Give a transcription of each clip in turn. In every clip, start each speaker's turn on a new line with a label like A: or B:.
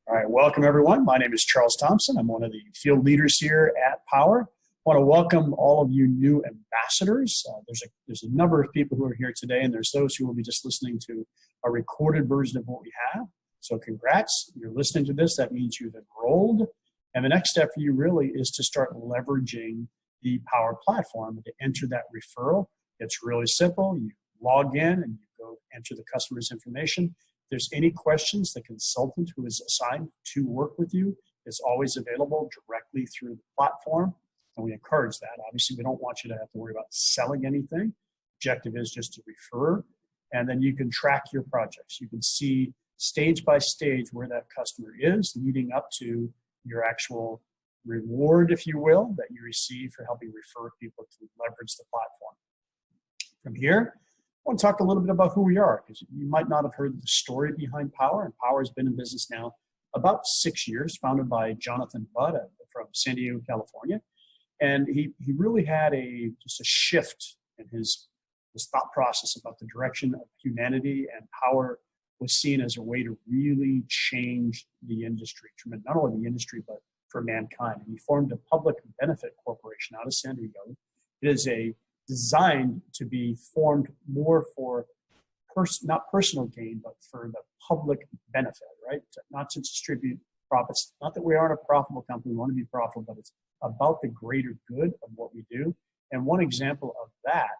A: All right, welcome everyone. My name is Charles Thompson. I'm one of the field leaders here at Powur. I want to welcome all of you new ambassadors. There's a number of people who are here today, and there's those who will be just listening to a recorded version of what we have. So congrats, you're listening to this. That means you've enrolled. And the next step for you really is to start leveraging the Powur platform to enter that referral. It's really simple. You log in and you go enter the customer's information. If there's any questions, the consultant who is assigned to work with you is always available directly through the platform, and we encourage that. Obviously, we don't want you to have to worry about selling anything. Objective is just to refer, and then you can track your projects. You can see stage by stage where that customer is leading up to your actual reward, if you will, that you receive for helping refer people to leverage the platform. From here, I want to talk a little bit about who we are, because you might not have heard the story behind Powur. And Powur has been in business now about 6 years, founded by Jonathan Budd from San Diego, California. And he really had just a shift in his thought process about the direction of humanity, and Powur was seen as a way to really change the industry, not only the industry, but for mankind. And he formed a public benefit corporation out of San Diego. It is designed to be formed more for not personal gain, but for the public benefit, right? Not to distribute profits. Not that we aren't a profitable company, we want to be profitable, but it's about the greater good of what we do. And one example of that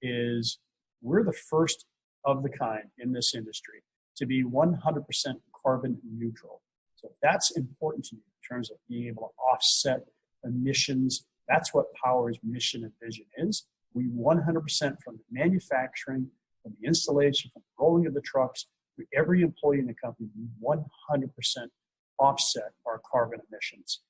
A: is we're the first of the kind in this industry to be 100% carbon neutral. So that's important to you in terms of being able to offset emissions. That's what Powur's mission and vision is. We 100% from the manufacturing, from the installation, from the rolling of the trucks, to every employee in the company, we 100% offset our carbon emissions.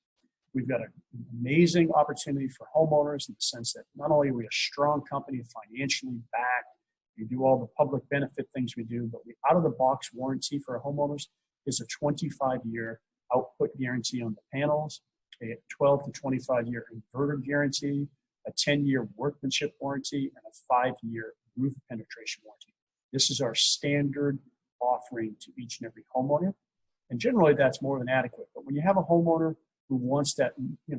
A: We've got an amazing opportunity for homeowners in the sense that not only are we a strong company, financially backed, we do all the public benefit things we do, but the out-of-the-box warranty for our homeowners is a 25-year output guarantee on the panels, a 12 to 25-year inverter guarantee, a 10-year workmanship warranty, and a 5-year roof penetration warranty. This is our standard offering to each and every homeowner. And generally, that's more than adequate. But when you have a homeowner who wants that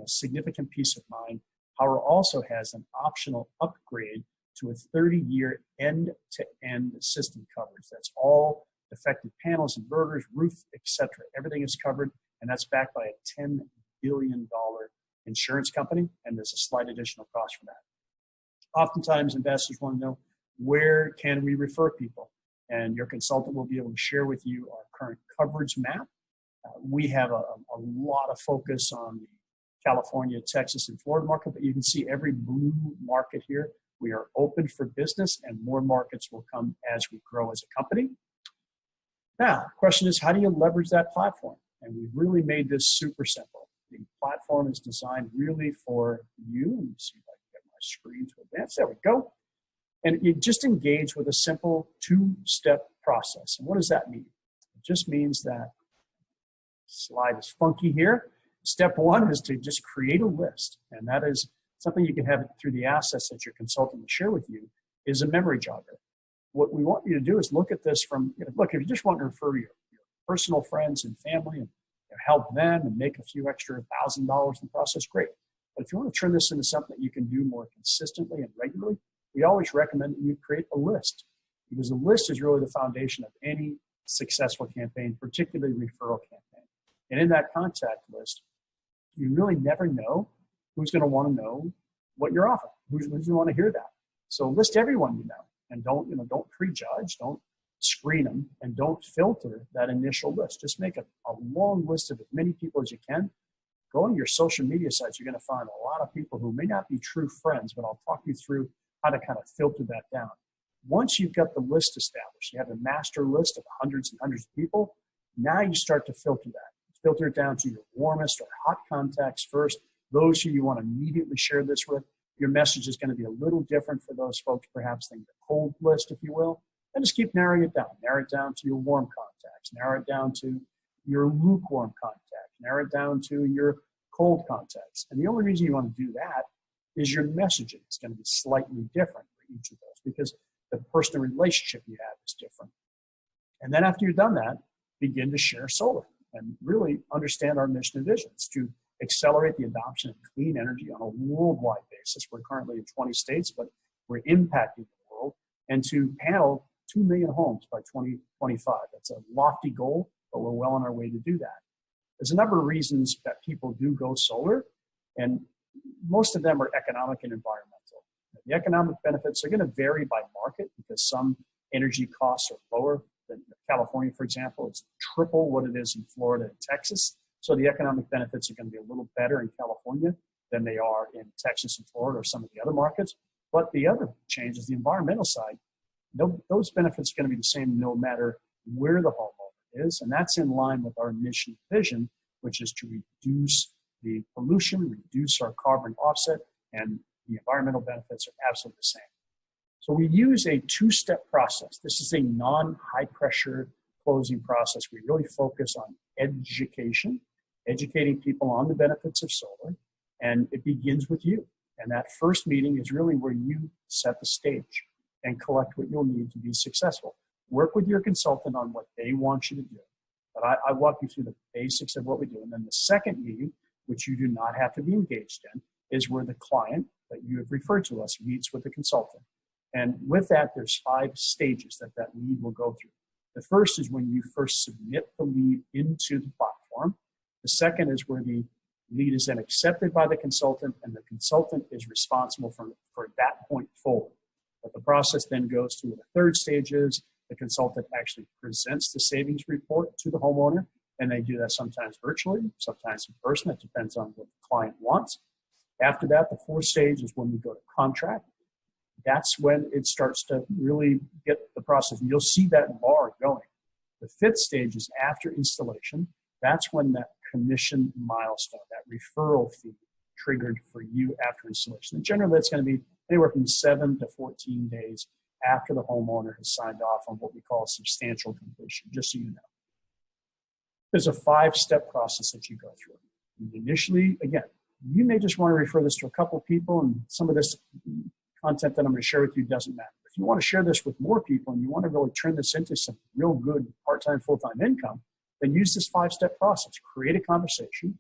A: significant peace of mind, Powur also has an optional upgrade to a 30-year end-to-end system coverage. That's all affected panels, inverters, roof, etc. Everything is covered, and that's backed by a $10 billion insurance company, and there's a slight additional cost for that. Oftentimes, investors want to know, where can we refer people? And your consultant will be able to share with you our current coverage map. We have a lot of focus on the California, Texas, and Florida market, but you can see every blue market here. We are open for business, and more markets will come as we grow as a company. Now, the question is, how do you leverage that platform? And we've really made this super simple. The platform is designed really for you. Let me see if I can get my screen to advance. There we go. And you just engage with a simple two-step process. And what does that mean? It just means that, slide is funky here. Step one is to just create a list. And that is something you can have through the assets that your consultant will share with you, is a memory jogger. What we want you to do is look at this from, look, if you just want to refer your personal friends and family and help them and make a few extra $1,000 in the process, great. But if you want to turn this into something that you can do more consistently and regularly, we always recommend that you create a list, because a list is really the foundation of any successful campaign, particularly referral campaign. And in that contact list, you really never know who's going to want to know what you're offering, who's going to want to hear that. So list everyone you know, and don't prejudge, don't screen them, and don't filter that initial list. Just make a long list of as many people as you can. Go on your social media sites. You're going to find a lot of people who may not be true friends, but I'll talk you through how to kind of filter that down. Once you've got the list established, you have a master list of hundreds and hundreds of people, now you start to filter that. Filter it down to your warmest or hot contacts first, those who you want to immediately share this with. Your message is going to be a little different for those folks, perhaps than the cold list, if you will. And just keep narrowing it down. Narrow it down to your warm contacts. Narrow it down to your lukewarm contacts. Narrow it down to your cold contacts. And the only reason you want to do that is your messaging is going to be slightly different for each of those, because the personal relationship you have is different. And then after you've done that, begin to share solar. and really understand our mission and vision. It's to accelerate the adoption of clean energy on a worldwide basis. We're currently in 20 states, but we're impacting the world, and to panel 2 million homes by 2025. That's a lofty goal, but we're well on our way to do that. There's a number of reasons that people do go solar, and most of them are economic and environmental. The economic benefits are going to vary by market because some energy costs are lower than California, for example. It's triple what it is in Florida and Texas. So the economic benefits are going to be a little better in California than they are in Texas and Florida or some of the other markets. But the other change is the environmental side. Those benefits are going to be the same no matter where the homeowner is. And that's in line with our mission vision, which is to reduce the pollution, reduce our carbon offset, and the environmental benefits are absolutely the same. So we use a two-step process. This is a non-high pressure closing process. We really focus on educating people on the benefits of solar, and it begins with you. And that first meeting is really where you set the stage and collect what you'll need to be successful. Work with your consultant on what they want you to do. But I walk you through the basics of what we do. And then the second meeting, which you do not have to be engaged in, is where the client that you have referred to us meets with the consultant. And with that, there's 5 stages that lead will go through. The first is when you first submit the lead into the platform. The second is where the lead is then accepted by the consultant, and the consultant is responsible for that point forward. But the process then goes to the third stage is the consultant actually presents the savings report to the homeowner, and they do that sometimes virtually, sometimes in person. It depends on what the client wants. After that, the fourth stage is when we go to contract. That's when it starts to really get the process. And you'll see that bar going. The fifth stage is after installation. That's when that commission milestone, that referral fee triggered for you after installation. And generally, that's going to be anywhere from 7 to 14 days after the homeowner has signed off on what we call substantial completion, just so you know. There's a 5-step process that you go through. And initially, again, you may just want to refer this to a couple of people, and some of this content that I'm going to share with you doesn't matter. If you want to share this with more people and you want to really turn this into some real good part-time, full-time income, then use this 5-step process. Create a conversation,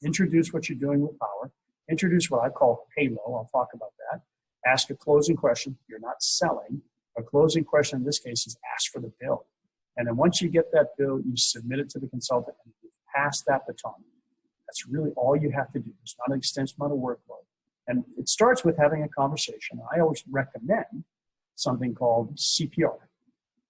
A: introduce what you're doing with Powur, introduce what I call halo. I'll talk about that. Ask a closing question. You're not selling. A closing question in this case is ask for the bill. And then once you get that bill, you submit it to the consultant and you pass that baton. That's really all you have to do. It's not an extensive amount of workload. And it starts with having a conversation. I always recommend something called CPR,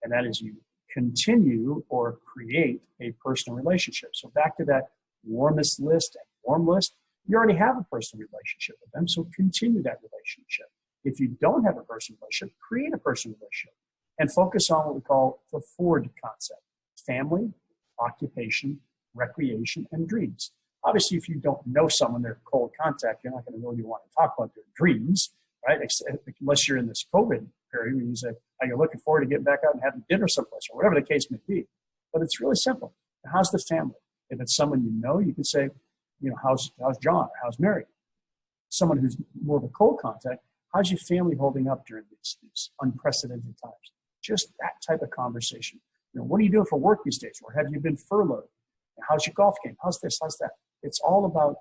A: and that is you continue or create a personal relationship. So back to that warmest list and warm list, you already have a personal relationship with them, so continue that relationship. If you don't have a personal relationship, create a personal relationship and focus on what we call the Ford concept: family, occupation, recreation, and dreams. Obviously, if you don't know someone, they're cold contact, you're not going to really want to talk about their dreams, right? Unless you're in this COVID period when you say, are you looking forward to getting back out and having dinner someplace, or whatever the case may be. But it's really simple. How's the family? If it's someone you know, you can say, how's John, or how's Mary? Someone who's more of a cold contact, how's your family holding up during these unprecedented times? Just that type of conversation. What are you doing for work these days? Or have you been furloughed? How's your golf game? How's this? How's that? It's all about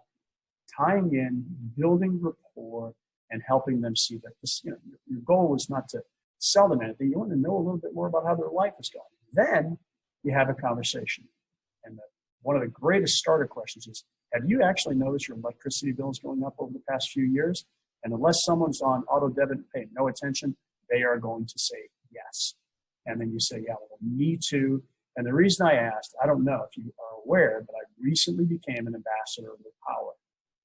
A: tying in, building rapport, and helping them see that this, your goal is not to sell them anything. You want to know a little bit more about how their life is going. Then you have a conversation. And one of the greatest starter questions is, have you actually noticed your electricity bill is going up over the past few years? And unless someone's on auto debit and paying no attention, they are going to say yes. And then you say, yeah, well, me too. And the reason I asked, I don't know if you are aware, but I recently became an ambassador with Powur.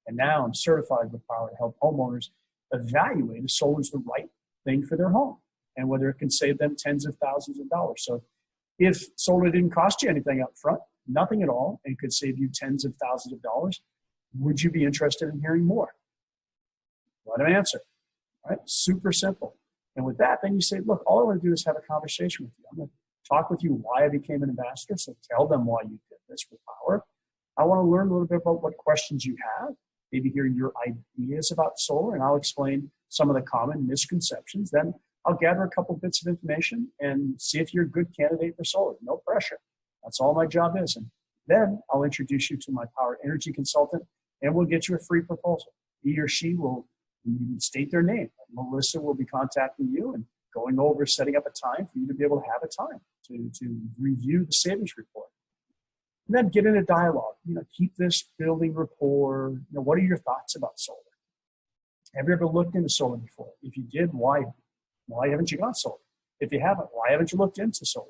A: And now I'm certified with Powur to help homeowners evaluate if solar is the right thing for their home and whether it can save them tens of thousands of dollars. So if solar didn't cost you anything up front, nothing at all, and could save you tens of thousands of dollars, would you be interested in hearing more? Let them answer. All right? Super simple. And with that, then you say, look, all I want to do is have a conversation with you. I'm going to talk with you why I became an ambassador, so tell them why you did this with Powur. I want to learn a little bit about what questions you have, maybe hear your ideas about solar, and I'll explain some of the common misconceptions. Then I'll gather a couple bits of information and see if you're a good candidate for solar. No pressure. That's all my job is. And Then I'll introduce you to my Powur energy consultant, and we'll get you a free proposal. He or she will state their name. Melissa will be contacting you and going over setting up a time for you to be able to have a time to review the savings report. And then get in a dialogue. Keep this building rapport. What are your thoughts about solar? Have you ever looked into solar before? If you did, why haven't you gone solar? If you haven't, why haven't you looked into solar?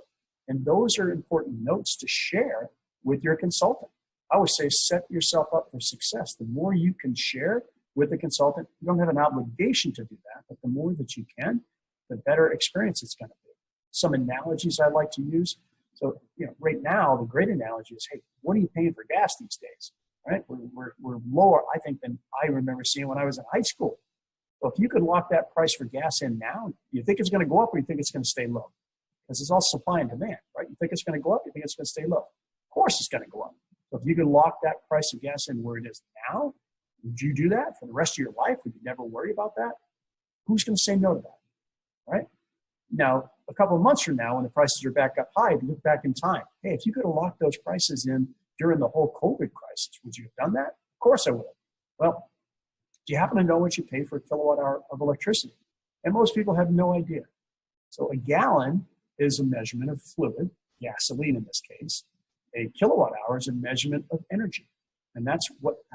A: And those are important notes to share with your consultant. I always say set yourself up for success. The more you can share with the consultant, you don't have an obligation to do that, but the more that you can, the better experience it's going to be. Some analogies I like to use. So, right now, the great analogy is, hey, what are you paying for gas these days? Right? We're lower, I think, than I remember seeing when I was in high school. So if you could lock that price for gas in now, you think it's going to go up or you think it's going to stay low? Because it's all supply and demand, right? You think it's going to go up, you think it's going to stay low. Of course it's going to go up. So if you could lock that price of gas in where it is now, would you do that for the rest of your life? Would you never worry about that? Who's going to say no to that, right? Now, a couple of months from now, when the prices are back up high, if you look back in time, hey, if you could have locked those prices in during the whole COVID crisis, would you have done that? Of course I would have. Well, do you happen to know what you pay for a kilowatt hour of electricity? And most people have no idea. So a gallon is a measurement of fluid, gasoline in this case. A kilowatt hour is a measurement of energy. And that's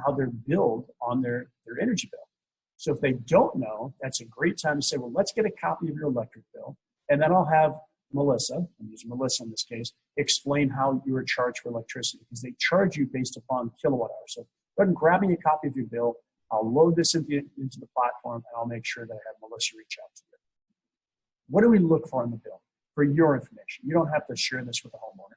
A: how they're billed on their energy bill. So if they don't know, that's a great time to say, well, let's get a copy of your electric bill. And then I'll have Melissa, I'm using Melissa in this case, explain how you are charged for electricity, because they charge you based upon kilowatt hours. So go ahead and grab me a copy of your bill. I'll load this into the platform, and I'll make sure that I have Melissa reach out to you. What do we look for in the bill? For your information. You don't have to share this with the homeowner.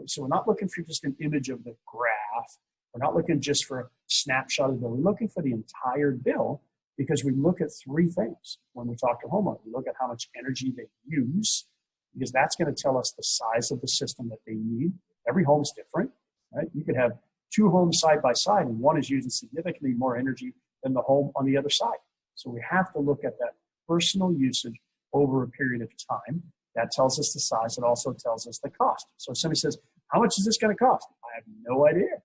A: So we're not looking for just an image of the graph. We're not looking just for a snapshot of the bill. We're looking for the entire bill, because we look at three things when we talk to homeowners. We look at how much energy they use, because that's going to tell us the size of the system that they need. Every home's different, right? You could have two homes side by side, and one is using significantly more energy than the home on the other side. So we have to look at that personal usage over a period of time. That tells us the size. It also tells us the cost. So if somebody says, how much is this going to cost? I have no idea,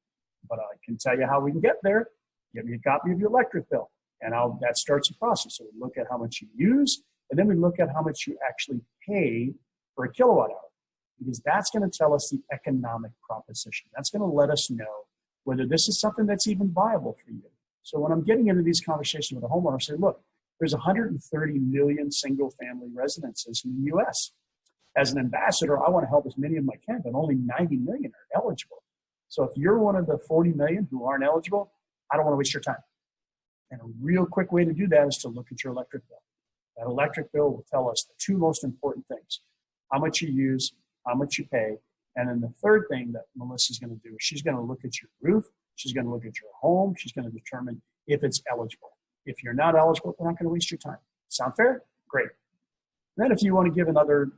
A: but I can tell you how we can get there. Give me a copy of your electric bill. And that starts a process. So we look at how much you use, and then we look at how much you actually pay for a kilowatt hour, because that's going to tell us the economic proposition. That's going to let us know whether this is something that's even viable for you. So when I'm getting into these conversations with a homeowner, I say, look, there's 130 million single-family residences in the U.S. As an ambassador, I want to help as many of them I can, but only 90 million are eligible. So if you're one of the 40 million who aren't eligible, I don't want to waste your time. And a real quick way to do that is to look at your electric bill. That electric bill will tell us the two most important things: how much you use, how much you pay. And then the third thing that Melissa's going to do is she's going to look at your roof, she's going to look at your home, she's going to determine if it's eligible. If you're not eligible, we're not going to waste your time. Sound fair? Great. Then if you want to give another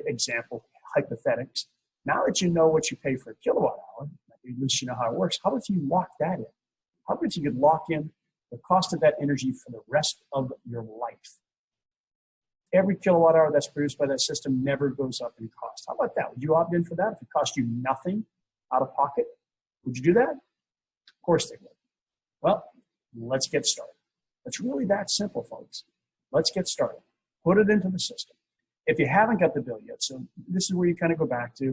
A: example, hypothetics, now that you know what you pay for a kilowatt hour, at least you know how it works, how about you lock that in? How about you could lock in the cost of that energy for the rest of your life? Every kilowatt hour that's produced by that system never goes up in cost. How about that? Would you opt in for that if it cost you nothing out of pocket? Would you do that? Of course they would. Well, let's get started. It's really that simple, folks. Let's get started. Put it into the system. If you haven't got the bill yet, so this is where you kind of go back to,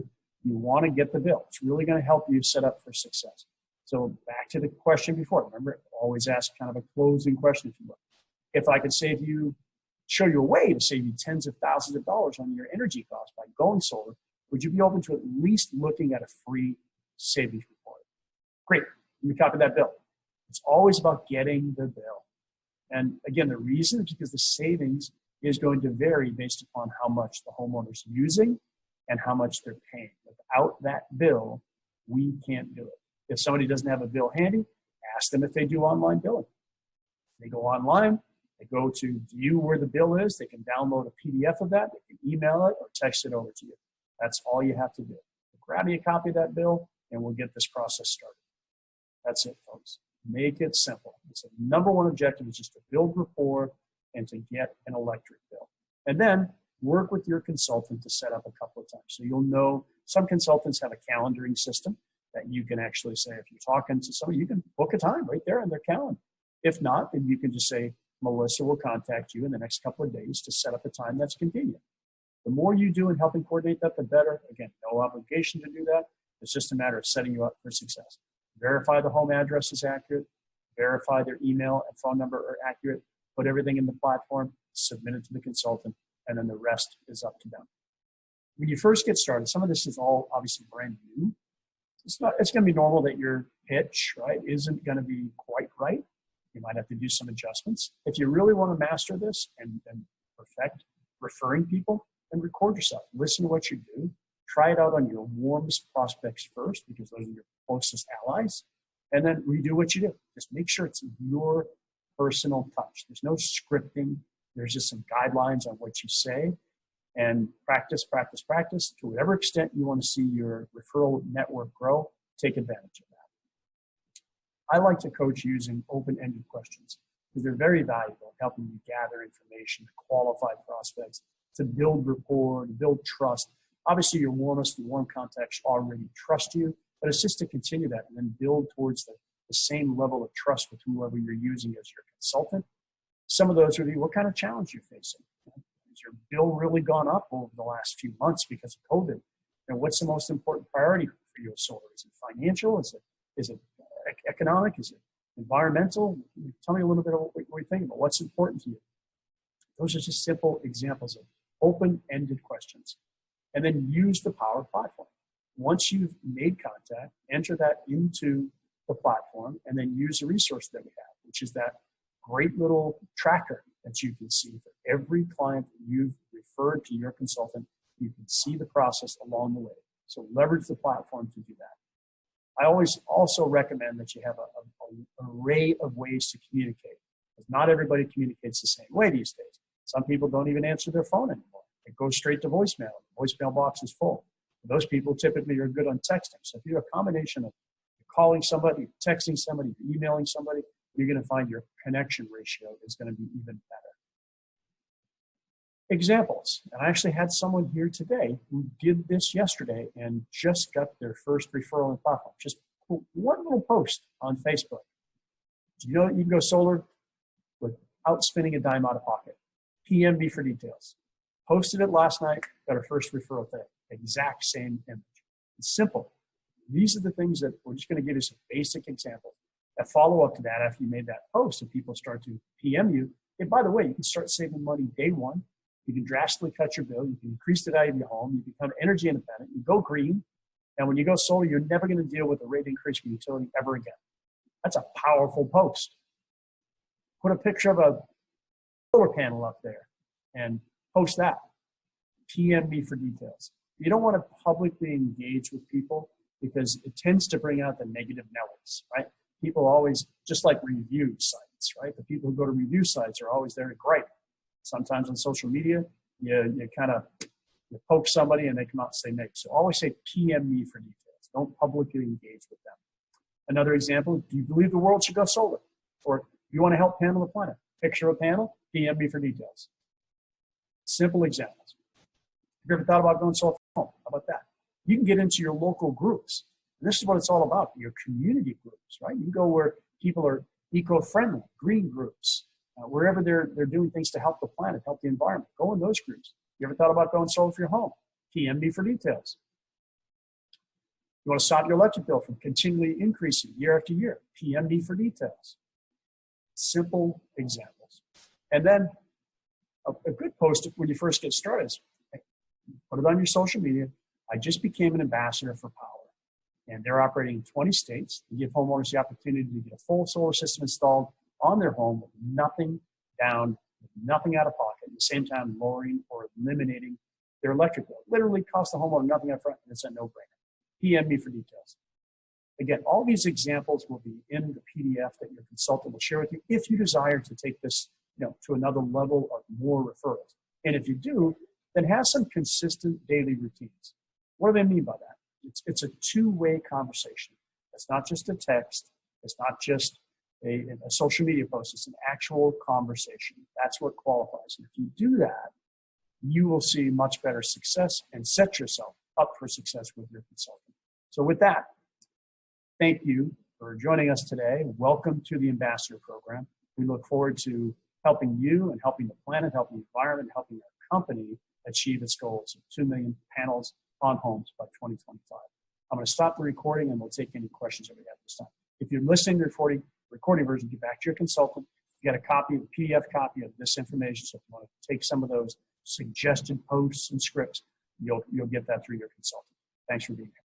A: you want to get the bill. It's really going to help you set up for success. So back to the question before. Remember, always ask kind of a closing question, if you will. If I could show you a way to save you tens of thousands of dollars on your energy costs by going solar, would you be open to at least looking at a free savings report? Great. Let me copy that bill. It's always about getting the bill. And again, the reason is because the savings is going to vary based upon how much the homeowner's using and how much they're paying. Without that bill, we can't do it. If somebody doesn't have a bill handy, ask them if they do online billing. They go online, they go to view where the bill is, they can download a PDF of that, they can email it or text it over to you. That's all you have to do. Grab me a copy of that bill and we'll get this process started. That's it, folks. Make it simple. It's the number one objective is just to build rapport and to get an electric bill. And then work with your consultant to set up a couple of times. So you'll know some consultants have a calendaring system that you can actually say, if you're talking to somebody, you can book a time right there in their calendar. If not, then you can just say, Melissa will contact you in the next couple of days to set up a time that's convenient. The more you do in helping coordinate that, the better. Again, no obligation to do that. It's just a matter of setting you up for success. Verify the home address is accurate. Verify their email and phone number are accurate. Put everything in the platform, submit it to the consultant, and then the rest is up to them. When you first get started, some of this is all obviously brand new. It's going to be normal that your pitch, right, isn't going to be quite right. You might have to do some adjustments. If you really want to master this and perfect referring people, then record yourself. Listen to what you do. Try it out on your warmest prospects first, because those are your closest allies. And then redo what you do. Just make sure it's your personal touch. There's no scripting. There's just some guidelines on what you say. And practice, practice, practice. To whatever extent you want to see your referral network grow, take advantage of that. I like to coach using open-ended questions because they're very valuable in helping you gather information, to qualify prospects, to build rapport, to build trust. Obviously, your warmest and warm contacts already trust you, but it's just to continue that and then build towards the same level of trust with whoever you're using as your consultant. Some of those would be, what kind of challenge you're facing? Has your bill really gone up over the last few months because of COVID? And what's the most important priority for you as solar? Is it financial? Is it economic? Is it environmental? Tell me a little bit about what you're thinking about. What's important to you? Those are just simple examples of open-ended questions. And then use the Powur platform. Once you've made contact, enter that into the platform and then use the resource that we have, which is that great little tracker that you can see for every client that you've referred to your consultant. You can see the process along the way. So leverage the platform to do that. I always also recommend that you have an array of ways to communicate, because not everybody communicates the same way these days. Some people don't even answer their phone anymore. It goes straight to voicemail. The voicemail box is full. Those people typically are good on texting. So if you have a combination of calling somebody, texting somebody, emailing somebody, you're going to find your connection ratio is going to be even better. Examples. And I actually had someone here today who did this yesterday and just got their first referral on the platform. Just put one little post on Facebook. Do you know that you can go solar without spending a dime out of pocket? PM me for details. Posted it last night, got our first referral today. Exact same image. It's simple. These are the things that we're just going to give you some basic examples. That follow up to that after you made that post and people start to PM you. And by the way, you can start saving money day one. You can drastically cut your bill. You can increase the value of your home. You become energy independent. You go green. And when you go solar, you're never going to deal with a rate increase for utility ever again. That's a powerful post. Put a picture of a solar panel up there and post that. PM me for details. You don't want to publicly engage with people because it tends to bring out the negative Nellies, right? People always, just like review sites, right? The people who go to review sites are always there to gripe. Sometimes on social media, you kind of poke somebody and they come out and say negative. So always say PM me for details. Don't publicly engage with them. Another example, do you believe the world should go solar? Or do you want to help panel the planet? Picture a panel, PM me for details. Simple examples. Have you ever thought about going solar from home? How about that? You can get into your local groups. And this is what it's all about, your community groups, right? You can go where people are eco-friendly, green groups, wherever they're doing things to help the planet, help the environment. Go in those groups. You ever thought about going solar for your home? PM me for details. You want to stop your electric bill from continually increasing year after year? PM me for details. Simple examples. And then a good post when you first get started is, put it on your social media. I just became an ambassador for Powur, and they're operating in 20 states. They give homeowners the opportunity to get a full solar system installed on their home with nothing down, with nothing out of pocket, at the same time lowering or eliminating their electric bill. Literally cost the homeowner nothing up front, and it's a no-brainer. PM me for details. Again, all these examples will be in the PDF that your consultant will share with you if you desire to take this to another level of more referrals. And if you do, then have some consistent daily routines. What do they mean by that? It's a two-way conversation. It's not just a text. It's not just a social media post. It's an actual conversation. That's what qualifies. And if you do that, you will see much better success and set yourself up for success with your consultant. So with that, thank you for joining us today. Welcome to the Ambassador Program. We look forward to helping you and helping the planet, helping the environment, helping our company achieve its goals of 2 million panels on homes by 2025. I'm going to stop the recording and we'll take any questions that we have this time. If you're listening to the recording version, get back to your consultant. You got a copy, a PDF copy of this information. So if you want to take some of those suggested posts and scripts, you'll get that through your consultant. Thanks for being here.